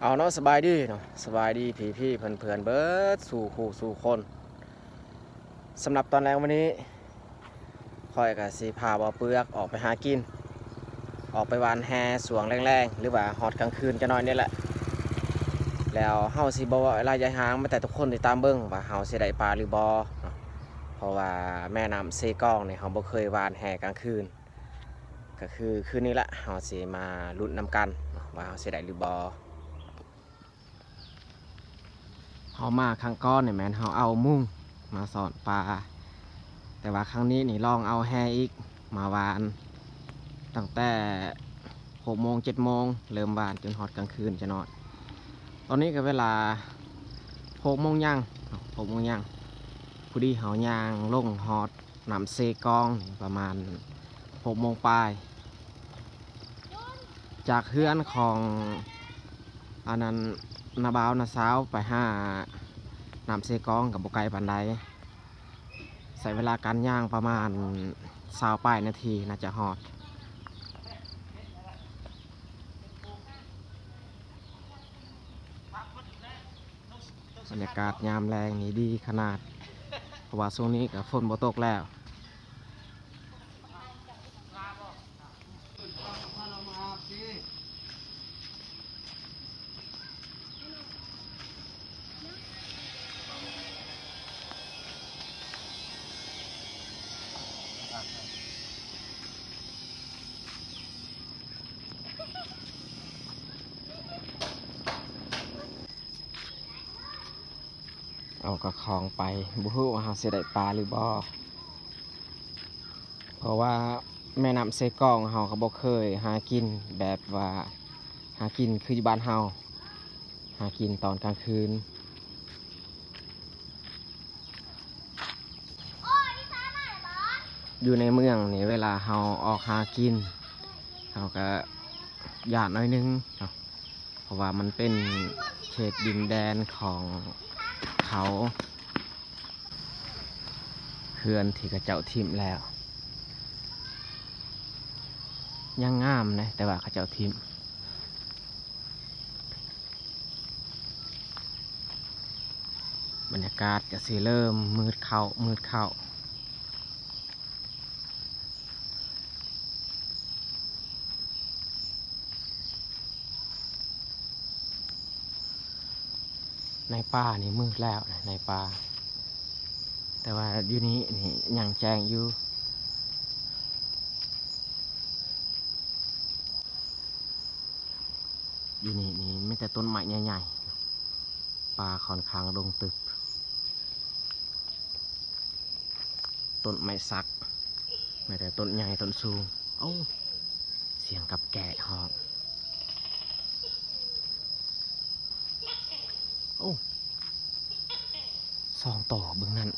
เอาเนาะสบายดีเนาะสบายดีพี่เพื่อนเบิร์ดสู่คู่สู่คนสำหรับตอนแรกวันนี้คอยกับสีพาบ่อเปลือกออกไปหากินออกไปวานแฮสวงแรงๆหรือว่าหอดกลางคืนจะน้อยนี่แหละแล้วเฮาสิบ่ว่าเวลายายหางมาแต่ทุกคนที่ตามเบิ่งว่าเฮาสิได้ปลาหรือบ่เนาะเพราะว่าแม่น้ำเซกองเนี่ยเฮาบ่เคยวานแฮกลางคืนก็คือคืนนี้ละเฮาสิมาลุ้นนำกันว่าเฮาสิได้หรือบ่เฮามาครั้งก้อนเนี่ยแม่นเฮาเอามุ้งมาสอนปลาแต่ว่าครั้งนี้นี่ลองเอาแฮอีกมาวานตั้งแต่6 โมง 7 โมงเริ่มวานจนฮอดกลางคืนจะนอนตอนนี้ก็เวลา6 โมงย่าง6 โมงย่างพอดีเฮาย่างลงฮอดน้ำเซกองประมาณ6 โมงปลายจากเฮือนของอันนั้นนาบ่าวนาสาวไปหาน้ำเซกองกับบุไก่ปันไดใส่เวลาการย่างประมาณ20 ปลายนาทีน่าจะฮอดบรรยากาศยามแรงนี่ดีขนาดเพราะว่าช่วงนี้กับฝนบ่ตกแล้วเอากระคองไปบุฮู้ว่าเราสิได้ปลาหรือบ่เพราะว่าแม่น้ำเซกองเราก็บ่เคยหากินแบบว่าหากินคืออยู่บ้านเราหากินตอนกลางคืนอยู่ในเมืองนี่เวลาเราออกหากินเราก็ยากน้อยนึงเนาะเพราะว่ามันเป็นเขตดินแดนของเขาเขื่อนที่กระเจ้าทิ่มแล้วยังงามนะแต่ว่าเขาเจ้าทิ่มบรรยากาศก็สิเริ่มมืดเข้าในป่านี่มืดแล้วนะในป่าแต่ว่าอยู่นี้นี่ยังแจ้งอยู่นี่ไม่แต่ต้นไม้ใหญ่ๆป่าค่อนข้างรกตึกต้นไม้สักไม่แต่ต้นใหญ่ต้นสูงโอ้เสียงกับแกะห้องโอ้2 ตัวเบื้องนั้น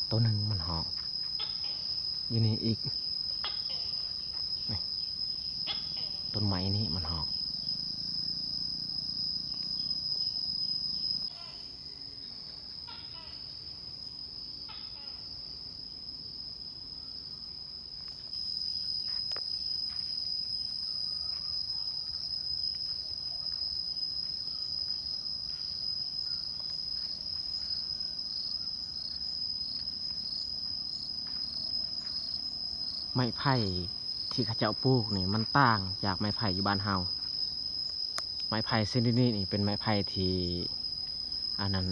ตัวหนึ่งมันห้องอยู่นี่อีกต้นไม้นี้มันห้องไม้ไผ่ที่เขาเจ้าปลูกนี่มันต่างจากไม้ไผ่อยู่บ้านเฮาไม้ไผ่ชนิดนี้นี่เป็นไม้ไผ่ที่อันนั้น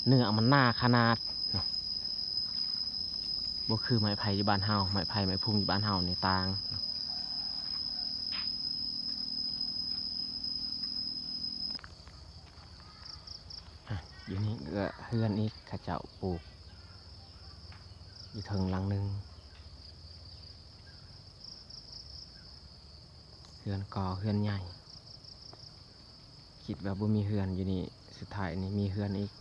เนื้อมันหนาขนาดเนาะบ่คือไม้ไผ่อยู่บ้านเฮาไม้ไผ่ไม้พุ่งอยู่บ้านเฮานี่ต่างอยู่นี่ก็เฮือนอีกเขาเจ้าปลูกอยู่เทิงหลังหนึ่งเฮือนก่อเฮือนใหญ่คิดว่าบ่มีเฮือนอยู่นี่สุดท้ายนี่มีเฮือนอีก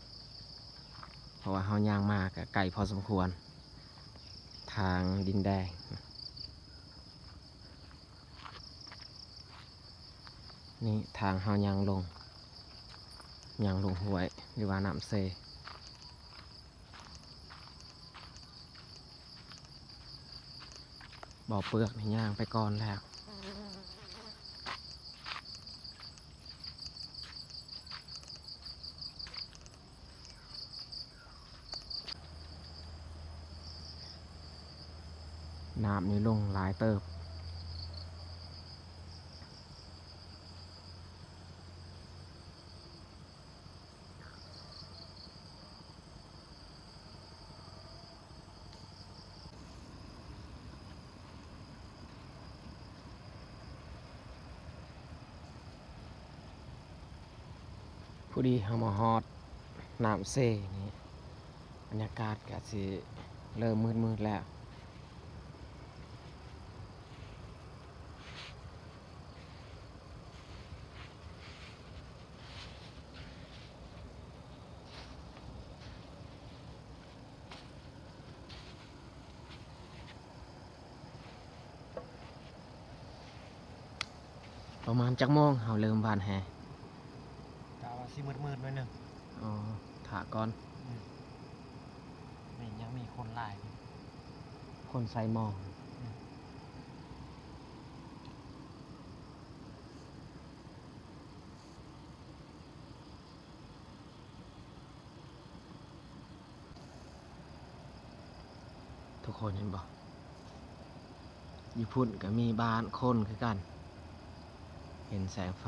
เพราะว่าเฮาย่างมากไกลพอสมควรทางดินแดงนี่ทางเฮาย่างลงห้วยหรือว่าน้ำเซบ่อเปลือกนี่ย่างไปก่อนแล้ว น้ำนี่ลงหลายเติบผู้ดีเฮามาฮอดน้ำเซ่นี่บรรยากาศก็สิเริ่มมืดๆแล้วประมาณจักโมงเฮาเริ่มบานแฮ กะว่าสิมืดๆหน่อยหนึง อ๋อถาก่อน นี่ยังมีคนหลาย คนใส่หมองทุกคนเห็นบ่ญี่ปุ่นก็มีบ้านคนคือกัน เห็นแสงไฟ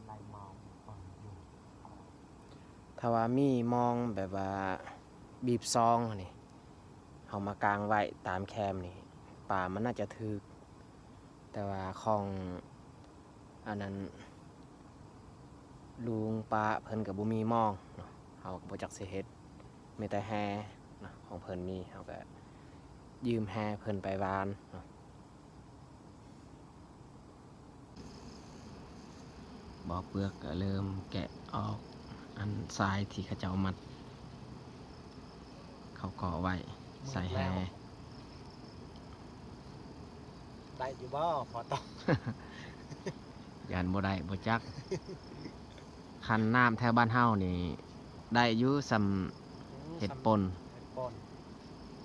ไล่เมาฟังอยู่ ถ้าว่ามีมองแบบว่าบีบซองนี่เอามากางไว้ตามแคมนี่ป่ามันน่าจะถึก แต่ว่าของอันนั้นลุงป้าเพิ่นกับบุมีมองเนาะเฮาก็บ่จักสิเฮ็ดมีแต่แฮเนาะของเพิ่นมีเฮาก็ยืมแฮเพิ่นไปวานเนาะบ่อเปลือกก็เริ่มแกะออกอันทรายที่เขาเจ้ามัดเขาก่อไว้ใส่แฮ ได้อยู่บ่พอต้อง ยานบ่ได้บ่จัก คันน้ำแถวบ้านเฮานี่ได้อยู่สำเห็ดป่น เห็ดป่น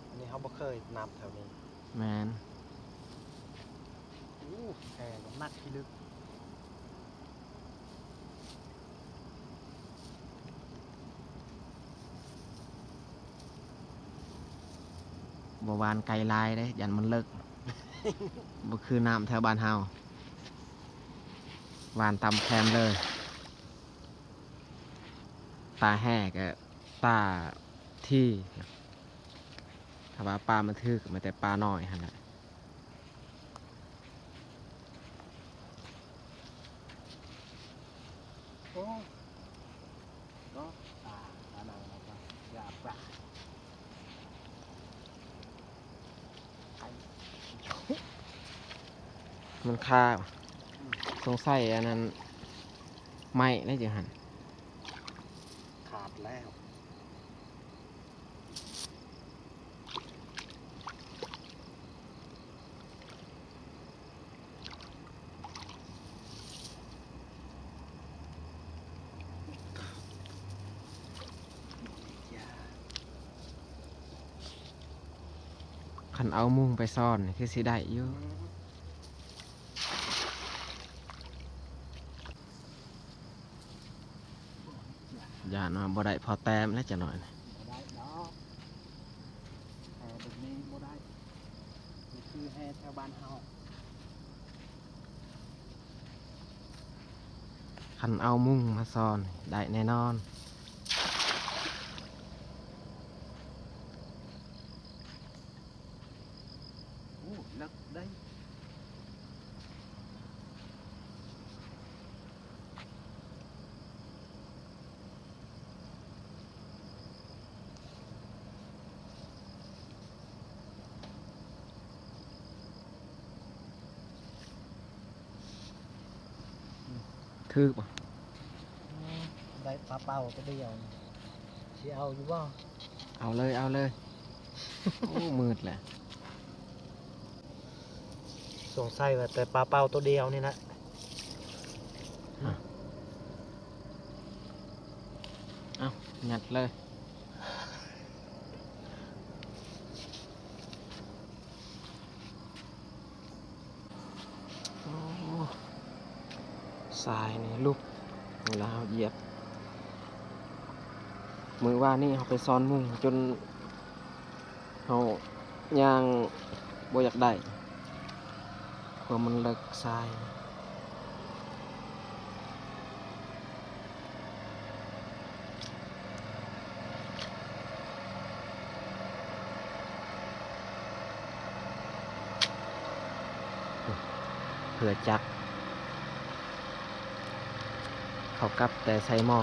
อันนี้เขาบ่เคยนับแถวนี้ แม่น แห่น้ำหนักที่ลึก บ่หวานไกลลายเด้ยันมันเลิก บ่คือน้ำแถวบ้านเฮาหวานตำแคมเลย ตาแห่ก็ตาที่ถ้าว่าปลามันทึกมันแต่ปลาน้อยหั่นแหละ โอ้เนาะปลาหนังเราก็ยาปลาไอ้ มันคาสงสัยอันนั้นไม่ได้จังหั่น ขาดแล้วยา คันเอามุ้งไปซ่อนนี่คือสิได้อยู่ย่านว่าบ่ได้พอแต้มแล้วจะหน่อยนะ บ่ได้ดอกแห่แบบนี้บ่ได้นี่คือแห่แถวบ้านเฮา คันเอามุ้งมาซ่อนได้แน่นอน โอ้ลักได้ทึกบ่ ได้ปลาเป่าตัวเดียวสิเอาอยู่บ่ เอาเลยเอาเลย โอ้มืดแหละ สงสัยว่าแต่ปลาเป่าตัวเดียวนี่นะ เอายัดเลย ลุกเวลาเราเหยียบมือว่านี่เขาไปซ้อนมุงจนเขาย่างบ่อยากได้เพราะมันเลิกทรายเผื่อจักเขากลับแต่ใส่หม้อ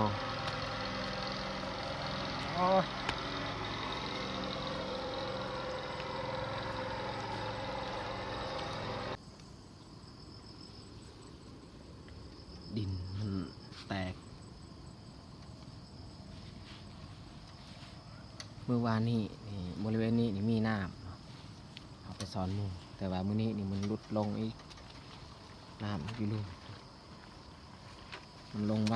ดินมันแตกเมื่อวานนี้นี่บริเวณนี้นี่มีน้ำเนาะเอาไปซ้อนมุงแต่ว่ามื้อนี้นี่มันลดลงอีกน้ำอยู่ลุ่มมันลงไว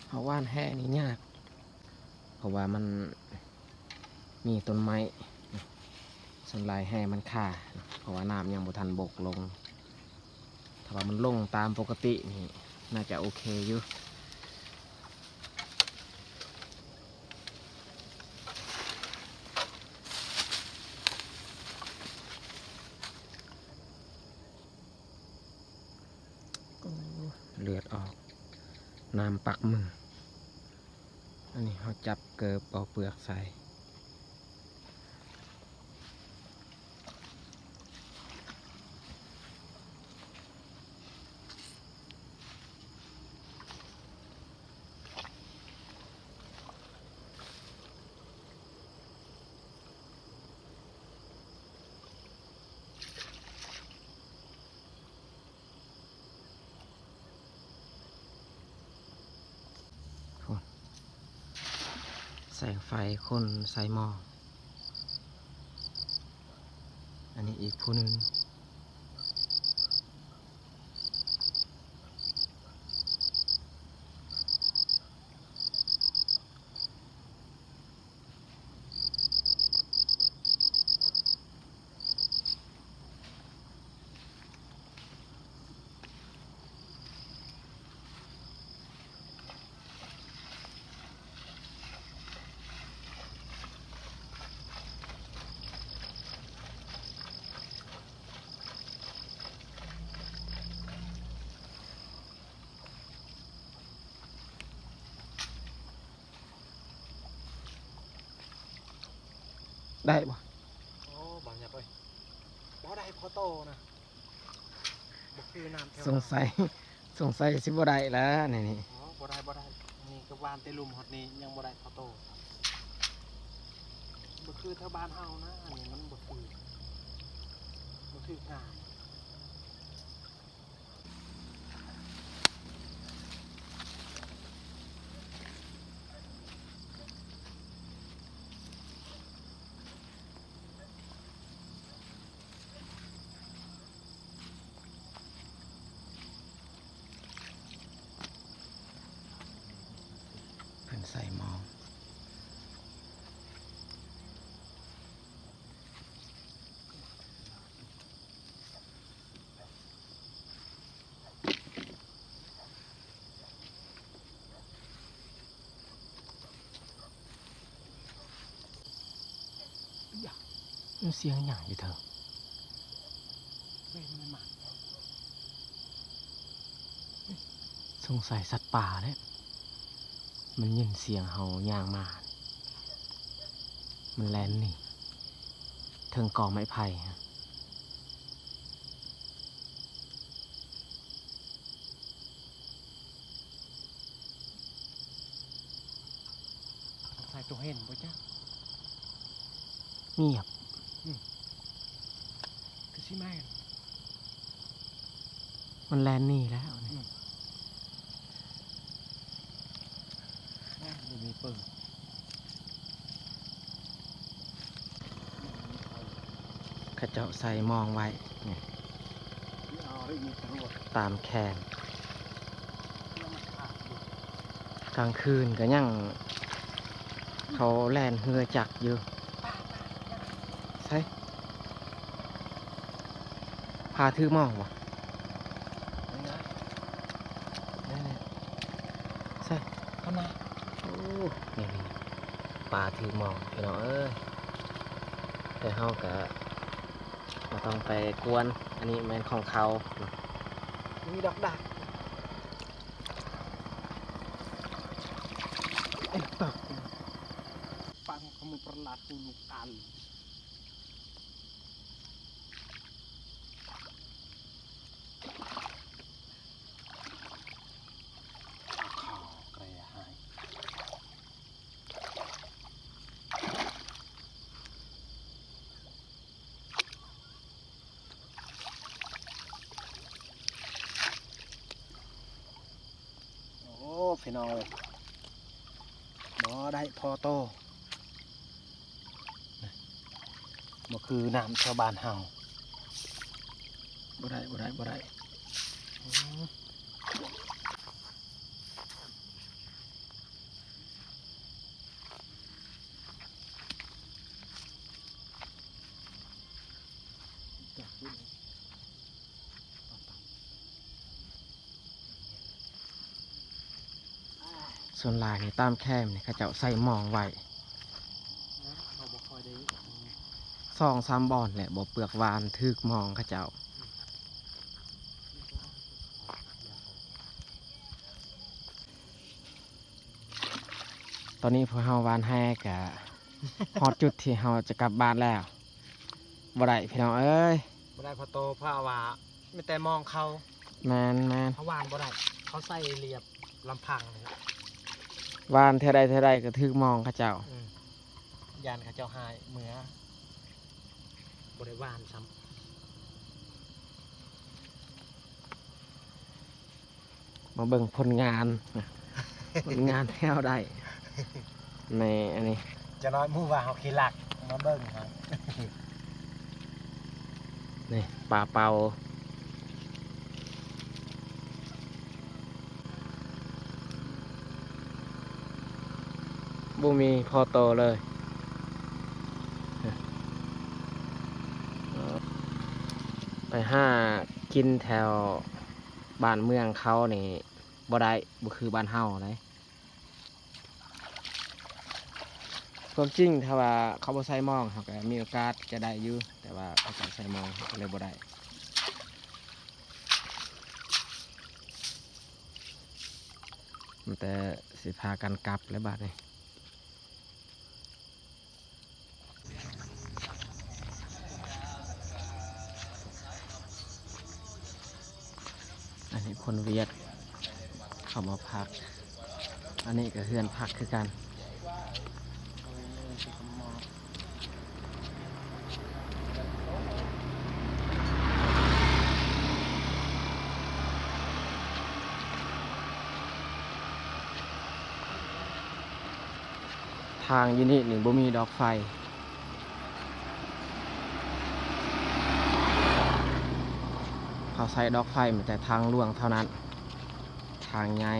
เพราะว่านแห่นี่ยากเพราะว่ามันมีต้นไม้ส่วนลายแห่มันค่าเพราะว่าน้ำยังบ่ทันบกลงถ้าว่ามันลงตามปกตินี่น่าจะโอเคอยู่เลือดออกน้ำปักมืออันนี้เขาจับเกิบเอาเปลือกใส่แสงไฟคนใส่หม้ออันนี้อีกผู้หนึ่งได้บ่ โอ้บางอย่างไปบ่ได้พอโตนะบ่คือน้ำแถว สงสัย สงสัยสิบ่ได้แล้วนี่ อ๋อบ่ได้บ่ได้นี่ก็วานเตลุมฮอดนี้ยังบ่ได้พอโตบ่คือแถวบ้านเฮานะอันนี้มันบ่คือง่ายเพิ่นใส่หม้อมันเสียงหยังอยู่เถอะ เว้ยมันมา สงสัยสัตว์ป่าเนี่ยมันยินเสียงเห่าย่างมา มันแล่นนี่เทิงกองไม้ไผ่ฮะ ใส่ตัวเห็นบ่จ๊ะ เงียบ คือสิแม่น มันแล่นนี่แล้วนี่ บ่มีปืน เขาเจ้าใส่มองไว้เนี่ย เอาให้มีตำรวจ ตามแขน กลางคืนก็ยังเขาแล่นเฮือจักรอยู่ใช่พาถือหมองบ่ นี่นะ นี่ใช่ ข้างใน โอ้นี่ปลาถือหมองพี่น้องเอ้ยแต่เฮาก็บ่ต้องไปกวนอันนี้แม่นของเขาเนาะ มีดอกดักตักฟังขมุประหลาดกูลูกอันข่าวเกลียหายโอ้พี่น้องเลยบ่ได้พอโตบ่คือน้ำชาวบ้านเฮาบ่ได้อืมจับขึ้นเลยส่วนหลายนี่ตามแคมนี่เขาเจ้าใส่หมองไว้ เราบ่ค่อยได้ 2-3บ่อนแหละบ่เปลือกหวานถึกหมองเขาเจ้าตอนนี้พวกเฮาหวานแฮกะ ฮอดจุดที่เฮาจะกลับบ้านแล้วบ่ได้พี่น้องเอ้ย บ่ได้พอโตเพราะว่าไม่แต่มองเขา แมน เขาหวานบ่ได้เขาใส่เรียบลำพังเลย หวานเท่าใดก็ถึกหมองเขาเจ้า ยานเขาเจ้าหายเหมือบ่ได้หวานซ้ มาเบิ่งผลงาน ผลงานแถวได้ในอันนี้ ำจะน้อยมือว่าเขาขี้หลักมาเบิ่งครับ นี่ปลาเป่าบ่มีพอโตเลย ไปห้ากินแถวบ้านเมืองเขานี่บ่ได้บ่คือบ้านเฮาเลยความจริงถ้าว่าเขาบ่ใส่หมองเขาก็มีโอกาสจะได้อยู่แต่ว่าเขาก็ใส่หมองเขาก็เลยบ่ได้มันแต่สิพากันกลับแล้วบาดนี้อันนี้คนเวียดเขามาพักอันนี้ก็เฮือนพักคือกันทางอยูนี่บ่มีดอกไฟเขาใส่ดอกไฟมีแต่ทางหลวงเท่านั้น ทางใหญ่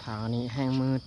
ทางอันนี้แห้งมืด